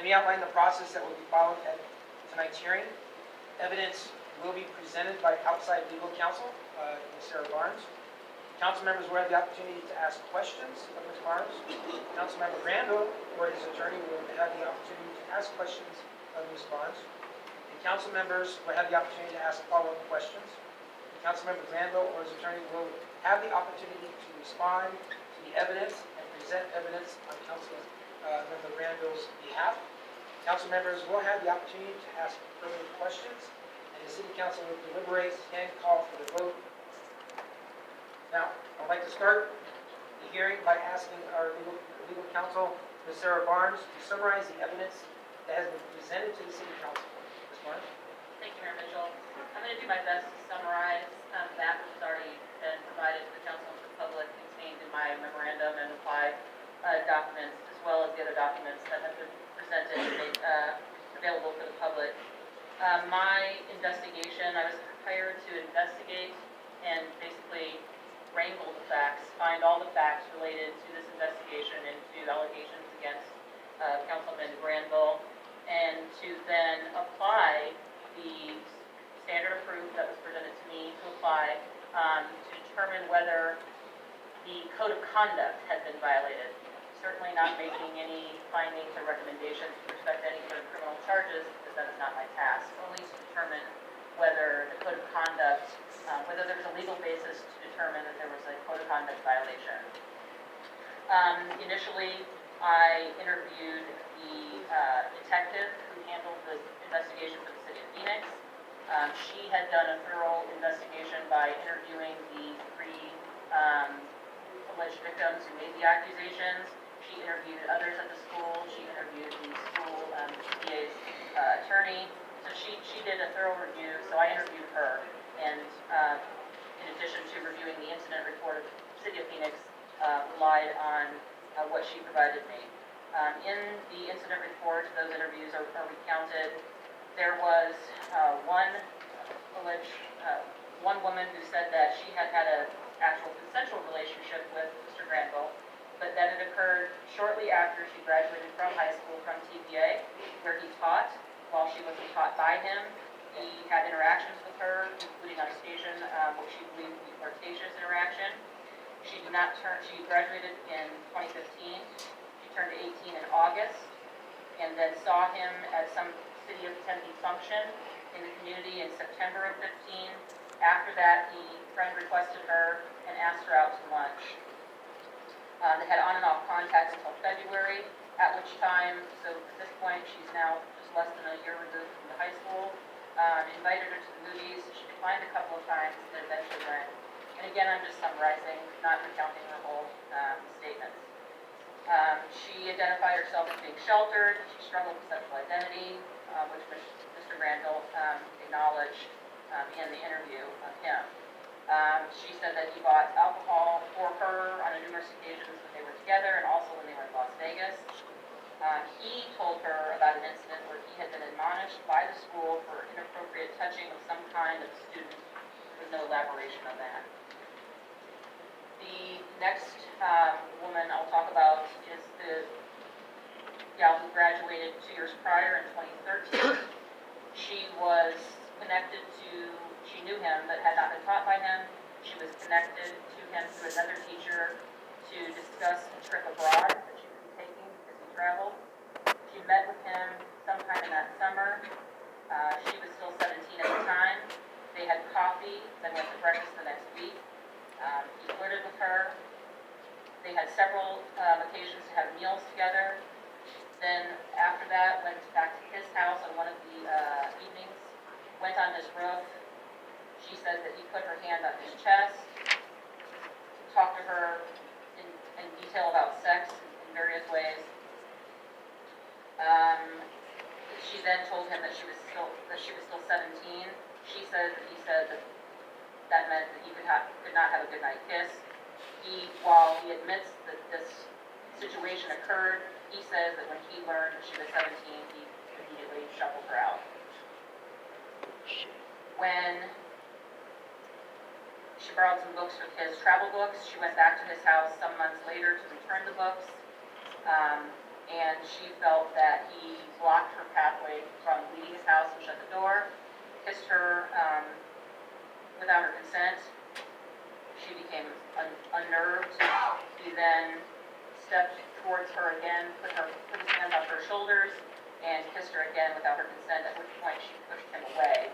Let me outline the process that will be followed at tonight's hearing. Evidence will be presented by outside legal counsel, Ms. Sarah Barnes. Council members will have the opportunity to ask questions of Ms. Barnes. Councilmember Randall or his attorney will have the opportunity to ask questions of Ms. Barnes. And council members will have the opportunity to ask follow-up questions. Councilmember Randall or his attorney will have the opportunity to respond to the evidence and present evidence on Councilmember Randall's behalf. Council members will have the opportunity to ask further questions, and the City Council will deliberate and call for the vote. Now, I'd like to start the hearing by asking our legal counsel, Ms. Sarah Barnes, to summarize the evidence that has been presented to the City Council. Ms. Barnes? Thank you, Mayor Mitchell. I'm going to do my best to summarize that which has already been provided to the council and to the public contained in my memorandum and applied documents, as well as the other documents that have been presented and made available for the public. My investigation, I was hired to investigate and basically wrangle the facts, find all the facts related to this investigation and to allegations against Councilman Granville, and to then apply the standard of proof that was presented to me to apply to determine whether the code of conduct had been violated. Certainly not making any findings or recommendations with respect to any sort of criminal charges, because that is not my task, only to determine whether the code of conduct, whether there was a legal basis to determine that there was a code of conduct violation. Initially, I interviewed the detective who handled the investigation for the City of Phoenix. She had done a thorough investigation by interviewing the three alleged victims who made the accusations. She interviewed others at the school. She interviewed the school PA's attorney. So she did a thorough review, so I interviewed her. And in addition to reviewing the incident report of the City of Phoenix, relied on what she provided me. In the incident report, those interviews are recounted. There was one woman who said that she had had an actual consensual relationship with Mr. Granville, but that it occurred shortly after she graduated from high school from TPA, where he taught. While she wasn't taught by him, he had interactions with her, including on occasion, which she believed to be flirtatious interaction. She graduated in 2015. She turned 18 in August, and then saw him at some City of Tempe function in the community in September of 15. After that, friend requested her and asked her out to lunch. They had on and off contact until February, at which time, so at this point, she's now just less than a year removed from the high school. Invited her to the movies. She declined a couple of times, but eventually went. And again, I'm just summarizing, not recounting her whole statements. She identified herself as being sheltered. She struggled with sexual identity, which Mr. Granville acknowledged in the interview of him. She said that he bought alcohol for her on numerous occasions when they were together and also when they were in Las Vegas. He told her about an incident where he had been admonished by the school for inappropriate touching of some kind of a student. There was no elaboration on that. The next woman I'll talk about is the gal who graduated 2 years prior in 2013. She was connected to, she knew him but had not been taught by him. She was connected to him through another teacher to discuss a trip abroad that she would be taking as he traveled. She met with him sometime in that summer. She was still 17 at the time. They had coffee, then went to breakfast the next week. He flirted with her. They had several occasions to have meals together. Then after that, went back to his house on one of the evenings, went on his roof. She said that he put her hand on his chest, talked to her in detail about sex in various ways. She then told him that she was still 17. She said that he said that meant that he could not have a goodnight kiss. While he admits that this situation occurred, he says that when he learned that she was 17, he immediately shuffled her out. When she borrowed some books from his travel books, she went back to his house some months later to return the books. and she felt that he blocked her pathway from leaving his house and shut the door, kissed her without her consent. She became unnerved. He then stepped towards her again, put his hands on her shoulders, and kissed her again without her consent, at which point she pushed him away.